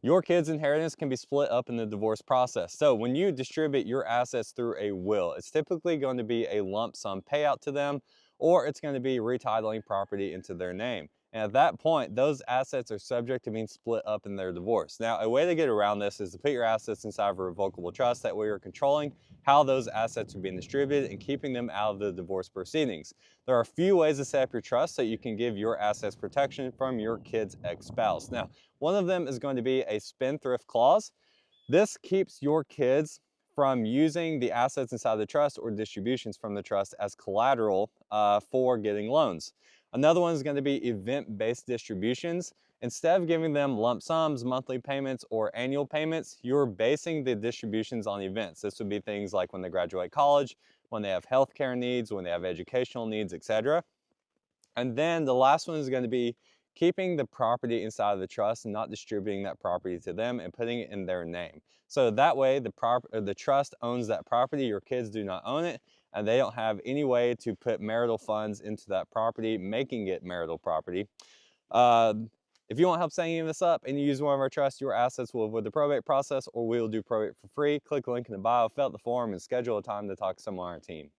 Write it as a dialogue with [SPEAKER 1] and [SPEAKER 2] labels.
[SPEAKER 1] Your kids' inheritance can be split up in the divorce process. So when you distribute your assets through a will, it's typically going to be a lump sum payout to them, or it's going to be retitling property into their name. And at that point, those assets are subject to being split up in their divorce. Now, a way to get around this is to put your assets inside of a revocable trust. That way you're controlling how those assets are being distributed and keeping them out of the divorce proceedings. There are a few ways to set up your trust so you can give your assets protection from your kid's ex-spouse. Now, one of them is going to be a spendthrift clause. This keeps your kids from using the assets inside the trust or distributions from the trust as collateral for getting loans. Another one is going to be event-based distributions. Instead of giving them lump sums, monthly payments, or annual payments, you're basing the distributions on events. This would be things like when they graduate college, when they have healthcare needs, when they have educational needs, etc. And then the last one is going to be keeping the property inside of the trust and not distributing that property to them and putting it in their name. So that way the trust owns that property, your kids do not own it, and they don't have any way to put marital funds into that property, making it marital property. Uh, if you want help setting any of this up and you use one of our trusts, your assets will avoid the probate process, or we will do probate for free. Click the link in the bio, fill out the form, and schedule a time to talk to someone on our team.